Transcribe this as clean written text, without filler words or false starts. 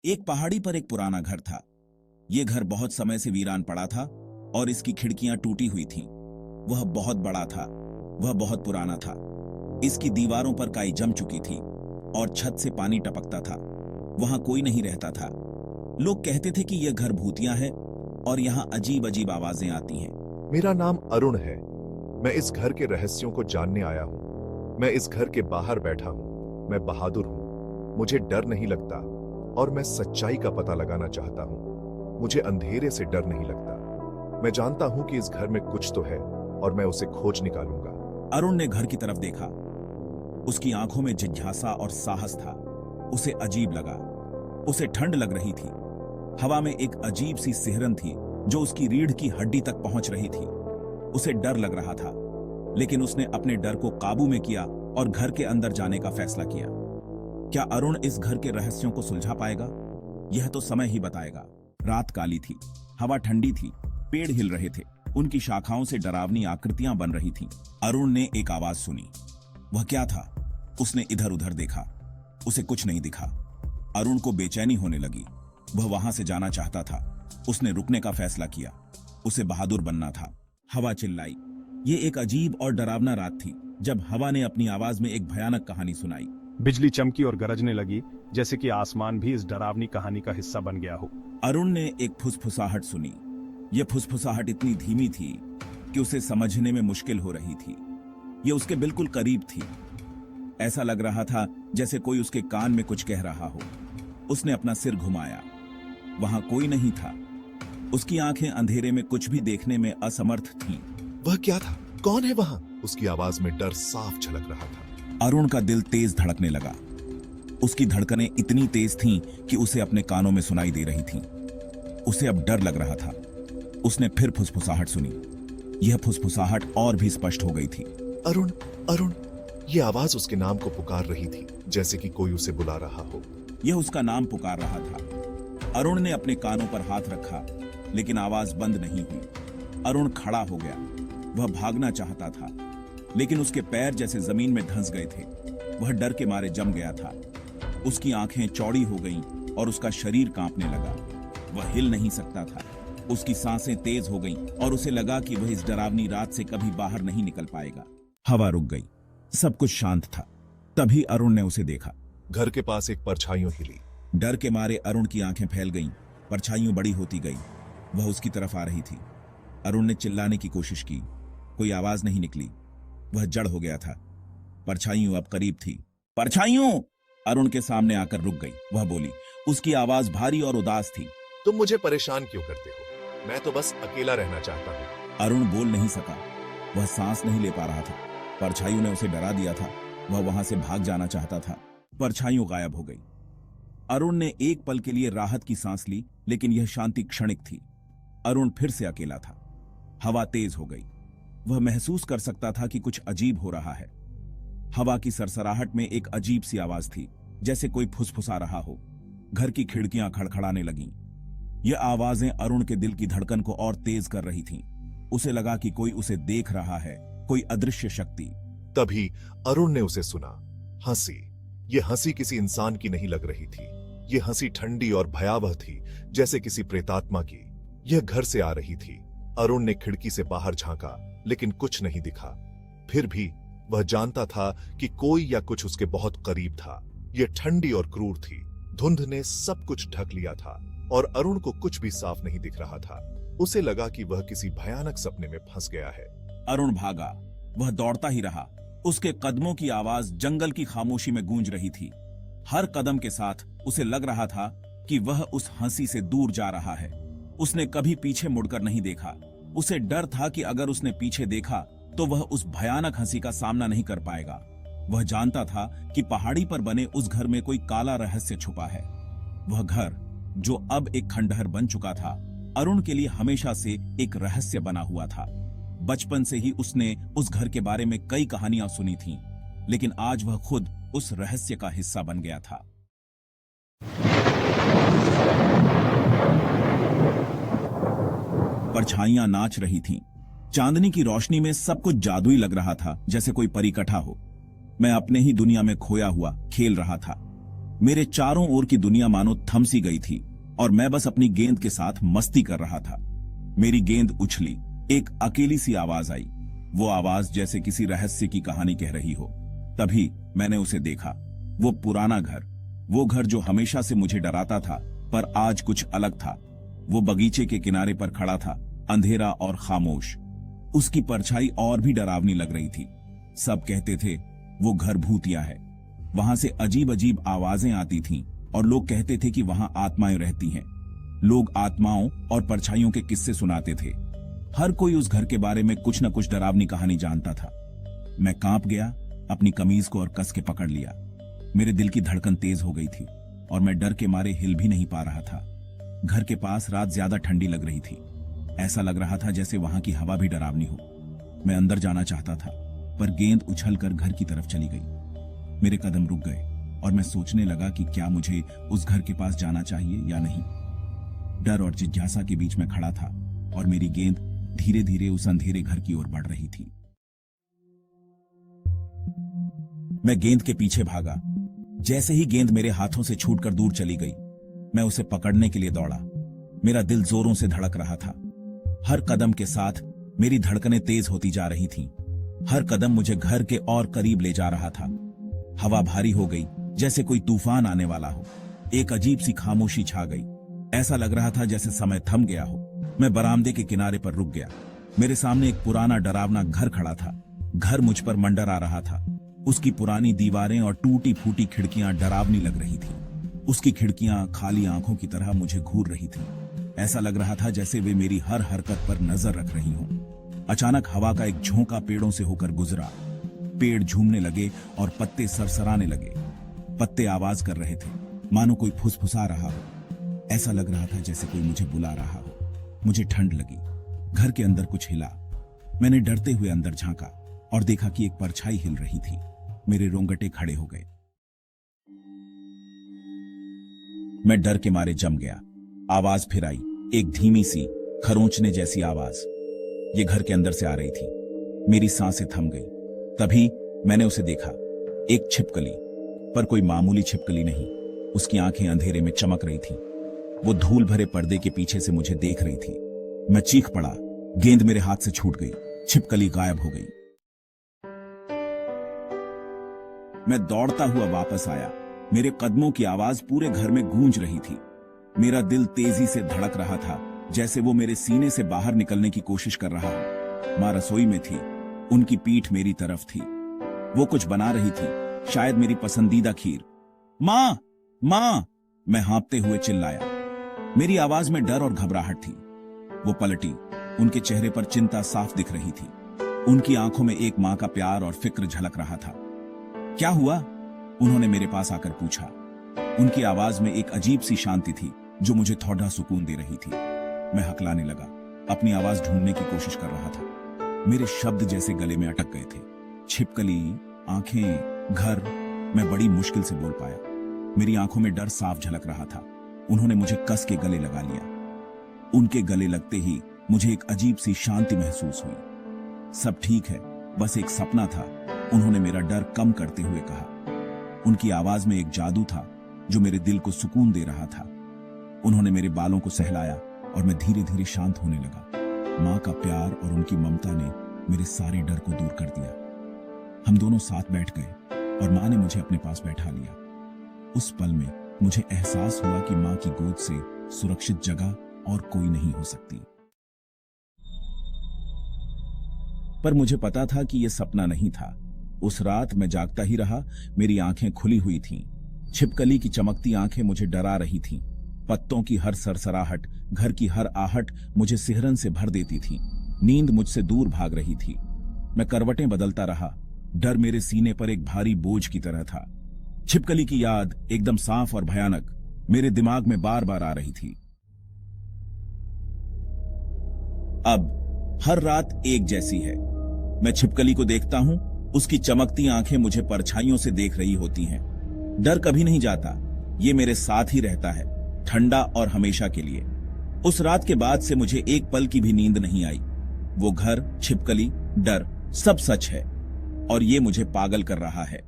एक पहाड़ी पर एक पुराना घर था। ये घर बहुत समय से वीरान पड़ा था और इसकी खिड़कियां टूटी हुई थीं। वह बहुत बड़ा था, वह बहुत पुराना था। इसकी दीवारों पर काई जम चुकी थी और छत से पानी टपकता था। वहां कोई नहीं रहता था। लोग कहते थे कि यह घर भूतिया है और यहां अजीब अजीब आवाजें आती हैं। मेरा नाम अरुण है। मैं इस घर के रहस्यों को जानने आया हूँ। मैं इस घर के बाहर बैठा हूँ। मैं बहादुर हूँ। मुझे डर नहीं लगता और मैं सच्चाई का पता लगाना चाहता हूँ। मुझे अंधेरे से डर नहीं लगता। मैं जानता हूँ कि इस घर में कुछ तो है और मैं उसे खोज निकालूंगा। अरुण ने घर की तरफ देखा। उसकी आंखों में जिज्ञासा और साहस था। उसे अजीब लगा। उसे ठंड लग रही थी। हवा में एक अजीब सी सिहरन थी जो उसकी रीढ़ की हड्डी तक पहुंच रही थी। उसे डर लग रहा था, लेकिन उसने अपने डर को काबू में किया और घर के अंदर जाने का फैसला किया। क्या अरुण इस घर के रहस्यों को सुलझा पाएगा? यह तो समय ही बताएगा। रात काली थी, हवा ठंडी थी, पेड़ हिल रहे थे, उनकी शाखाओं से डरावनी आकृतियां बन रही थीं। अरुण ने एक आवाज सुनी। वह क्या था? उसने इधर उधर देखा। उसे कुछ नहीं दिखा। अरुण को बेचैनी होने लगी। वह वहां से जाना चाहता था। उसने रुकने का फैसला किया। उसे बहादुर बनना था। हवा चिल्लाई। ये एक अजीब और डरावना रात थी जब हवा ने अपनी आवाज में एक भयानक कहानी सुनाई। बिजली चमकी और गरजने लगी, जैसे कि आसमान भी इस डरावनी कहानी का हिस्सा बन गया हो। अरुण ने एक फुसफुसाहट सुनी। यह फुसफुसाहट इतनी धीमी थी कि उसे समझने में मुश्किल हो रही थी। यह उसके बिल्कुल करीब थी। ऐसा लग रहा था जैसे कोई उसके कान में कुछ कह रहा हो। उसने अपना सिर घुमाया। वहां कोई नहीं था। उसकी आंखें अंधेरे में कुछ भी देखने में असमर्थ थीं। वह क्या था? कौन है वहां? उसकी आवाज में डर साफ झलक रहा था। अरुण का दिल तेज धड़कने लगा। उसकी धड़कनें इतनी तेज थीं कि उसे अपने कानों में सुनाई दे रही थीं। उसे अब डर लग रहा था। उसने फिर फुसफुसाहट सुनी। यह फुसफुसाहट और भी स्पष्ट हो गई थी। अरुण, अरुण। यह आवाज उसके नाम को पुकार रही थी, जैसे कि कोई उसे बुला रहा हो। यह उसका नाम पुकार रहा था। अरुण ने अपने कानों पर हाथ रखा, लेकिन आवाज बंद नहीं हुई। अरुण खड़ा हो गया। वह भागना चाहता था, लेकिन उसके पैर जैसे जमीन में धंस गए थे। वह डर के मारे जम गया था। उसकी आंखें चौड़ी हो गईं और उसका शरीर कांपने लगा। वह हिल नहीं सकता था। उसकी सांसें तेज हो गईं और उसे लगा कि वह इस डरावनी रात से कभी बाहर नहीं निकल पाएगा। हवा रुक गई। सब कुछ शांत था। तभी अरुण ने उसे देखा। घर के पास एक परछाइयों हिली। डर के मारे अरुण की आंखें फैल गईं। परछाइयों बड़ी होती गई। वह उसकी तरफ आ रही थी। अरुण ने चिल्लाने की कोशिश की। कोई आवाज नहीं निकली। वह जड़ हो गया था। परछाइयों अब करीब थी। परछाइयों! अरुण के सामने आकर रुक गई। वह बोली। उसकी आवाज भारी और उदास थी। तुम मुझे परेशान क्यों करते हो? मैं तो बस अकेला रहना चाहता हूँ। अरुण बोल नहीं सका। वह सांस नहीं ले पा रहा था। परछाइयों ने उसे डरा दिया था। वह वहां से भाग जाना चाहता था। परछाइयों गायब हो गई। अरुण ने एक पल के लिए राहत की सांस ली, लेकिन यह शांति क्षणिक थी। अरुण फिर से अकेला था। हवा तेज हो गई। वह महसूस कर सकता था कि कुछ अजीब हो रहा है। हवा की सरसराहट में एक अजीब सी आवाज थी, जैसे कोई फुसफुसा रहा हो। घर की खिड़कियां खड़खड़ाने लगीं। यह आवाजें अरुण के दिल की धड़कन को और तेज कर रही थीं। उसे लगा कि कोई उसे देख रहा है, कोई अदृश्य शक्ति। तभी अरुण ने उसे सुना। हंसी। यह हंसी किसी इंसान की नहीं लग रही थी। यह हंसी ठंडी और भयावह थी, जैसे किसी प्रेतात्मा की। यह घर से आ रही थी। अरुण ने खिड़की से बाहर झांका, लेकिन कुछ नहीं दिखा। फिर भी वह जानता था कि कोई या कुछ उसके बहुत करीब था। यह ठंडी और क्रूर थी। धुंध ने सब कुछ ढक लिया था और अरुण को कुछ भी साफ नहीं दिख रहा था। उसे लगा कि वह किसी भयानक सपने में फंस गया है। अरुण भागा। वह दौड़ता ही रहा। उसके कदमों की आवाज जंगल की खामोशी में गूंज रही थी। हर कदम के साथ उसे लग रहा था कि वह उस हंसी से दूर जा रहा है। उसने कभी पीछे मुड़कर नहीं देखा। उसे डर था कि अगर उसने पीछे देखा तो वह उस भयानक हंसी का सामना नहीं कर पाएगा। वह जानता था कि पहाड़ी पर बने उस घर में कोई काला रहस्य छुपा है। वह घर, जो अब एक खंडहर बन चुका था, अरुण के लिए हमेशा से एक रहस्य बना हुआ था। बचपन से ही उसने उस घर के बारे में कई कहानियां सुनी थीं, लेकिन आज वह खुद उस रहस्य का हिस्सा बन गया था। परछाइयां नाच रही थीं। चांदनी की रोशनी में सब कुछ जादुई लग रहा था, जैसे कोई परिकठा हो। मैं अपने ही दुनिया में खोया हुआ खेल रहा था। मेरे चारों ओर की दुनिया मानो थम सी गई थी और मैं बस अपनी गेंद के साथ मस्ती कर रहा था। मेरी गेंद उछली, एक अकेली सी आवाज आई, वो आवाज जैसे किसी रहस्य की कहानी कह रही हो। तभी मैंने उसे देखा, वो पुराना घर, वो घर जो हमेशा से मुझे डराता था पर आज कुछ अलग था। वो बगीचे के किनारे पर खड़ा था, अंधेरा और खामोश। उसकी परछाई और भी डरावनी लग रही थी। सब कहते थे वो घर भूतिया है। वहां से अजीब अजीब आवाजें आती थीं और लोग कहते थे कि वहां आत्माएं रहती हैं। लोग आत्माओं और परछाइयों के किस्से सुनाते थे। हर कोई उस घर के बारे में कुछ न कुछ डरावनी कहानी जानता था। मैं कांप गया, अपनी कमीज को और कस के पकड़ लिया। मेरे दिल की धड़कन तेज हो गई थी और मैं डर के मारे हिल भी नहीं पा रहा था। घर के पास रात ज्यादा ठंडी लग रही थी। ऐसा लग रहा था जैसे वहां की हवा भी डरावनी हो। मैं अंदर जाना चाहता था पर गेंद उछलकर घर की तरफ चली गई। मेरे कदम रुक गए और मैं सोचने लगा कि क्या मुझे उस घर के पास जाना चाहिए या नहीं। डर और जिज्ञासा के बीच में खड़ा था और मेरी गेंद धीरे धीरे उस अंधेरे घर की ओर बढ़ रही थी। मैं गेंद के पीछे भागा। जैसे ही गेंद मेरे हाथों से छूटकर दूर चली गई, मैं उसे पकड़ने के लिए दौड़ा। मेरा दिल जोरों से धड़क रहा था। हर कदम के साथ मेरी धड़कनें तेज होती जा रही थीं। हर कदम मुझे घर के और करीब ले जा रहा था। हवा भारी हो गई, जैसे कोई तूफान आने वाला हो। एक अजीब सी खामोशी छा गई। ऐसा लग रहा था जैसे समय थम गया हो। मैं बरामदे के किनारे पर रुक गया। मेरे सामने एक पुराना डरावना घर खड़ा था। घर मुझ पर मंडरा रहा था। उसकी पुरानी दीवारें और टूटी फूटी खिड़कियां डरावनी लग रही थी। उसकी खिड़कियां खाली आंखों की तरह मुझे घूर रही थी। ऐसा लग रहा था जैसे वे मेरी हर हरकत पर नजर रख रही हों। अचानक हवा का एक झोंका पेड़ों से होकर गुजरा। पेड़ झूमने लगे और पत्ते सरसराने लगे। पत्ते आवाज कर रहे थे, मानो कोई फुसफुसा रहा हो। ऐसा लग रहा था जैसे कोई मुझे बुला रहा हो। मुझे ठंड लगी। घर के अंदर कुछ हिला। मैंने डरते हुए अंदर झांका और देखा कि एक परछाई हिल रही थी। मेरे रोंगटे खड़े हो गए। मैं डर के मारे जम गया। आवाज फिर आई, एक धीमी सी खरोंचने जैसी आवाज। ये घर के अंदर से आ रही थी। मेरी सांसें थम गई। तभी मैंने उसे देखा, एक छिपकली, पर कोई मामूली छिपकली नहीं। उसकी आंखें अंधेरे में चमक रही थीं। वो धूल भरे पर्दे के पीछे से मुझे देख रही थी। मैं चीख पड़ा। गेंद मेरे हाथ से छूट गई। छिपकली गायब हो गई। मैं दौड़ता हुआ वापस आया। मेरे कदमों की आवाज पूरे घर में गूंज रही थी। मेरा दिल तेजी से धड़क रहा था, जैसे वो मेरे सीने से बाहर निकलने की कोशिश कर रहा हो। मां रसोई में थी। उनकी पीठ मेरी तरफ थी। वो कुछ बना रही थी, शायद मेरी पसंदीदा खीर। मां, मां, मैं हाँपते हुए चिल्लाया। मेरी आवाज में डर और घबराहट थी। वो पलटी। उनके चेहरे पर चिंता साफ दिख रही थी। उनकी आंखों में एक मां का प्यार और फिक्र झलक रहा था। क्या हुआ? उन्होंने मेरे पास आकर पूछा। उनकी आवाज में एक अजीब सी शांति थी जो मुझे थोड़ा सुकून दे रही थी। मैं हकलाने लगा, अपनी आवाज ढूंढने की कोशिश कर रहा था। मेरे शब्द जैसे गले में अटक गए थे। छिपकली, आंखें, घर। मैं बड़ी मुश्किल से बोल पाया। मेरी आंखों में डर साफ झलक रहा था। उन्होंने मुझे कस के गले लगा लिया। उनके गले लगते ही मुझे एक अजीब सी शांति महसूस हुई। सब ठीक है, बस एक सपना था, उन्होंने मेरा डर कम करते हुए कहा। उनकी आवाज में एक जादू था जो मेरे दिल को सुकून दे रहा था। उन्होंने मेरे बालों को सहलाया और मैं धीरे धीरे शांत होने लगा। मां का प्यार और उनकी ममता ने मेरे सारे डर को दूर कर दिया। हम दोनों साथ बैठ गए और मां ने मुझे अपने पास बैठा लिया। उस पल में मुझे एहसास हुआ कि मां की गोद से सुरक्षित जगह और कोई नहीं हो सकती। पर मुझे पता था कि यह सपना नहीं था। उस रात मैं जागता ही रहा। मेरी आंखें खुली हुई थीं। छिपकली की चमकती आंखें मुझे डरा रही थीं। पत्तों की हर सरसराहट, घर की हर आहट मुझे सिहरन से भर देती थी। नींद मुझसे दूर भाग रही थी। मैं करवटें बदलता रहा। डर मेरे सीने पर एक भारी बोझ की तरह था। छिपकली की याद एकदम साफ और भयानक मेरे दिमाग में बार बार आ रही थी। अब हर रात एक जैसी है। मैं छिपकली को देखता हूं, उसकी चमकती आंखें मुझे परछाइयों से देख रही होती हैं। डर कभी नहीं जाता, ये मेरे साथ ही रहता है, ठंडा और हमेशा के लिए। उस रात के बाद से मुझे एक पल की भी नींद नहीं आई। वो घर, छिपकली, डर, सब सच है और ये मुझे पागल कर रहा है।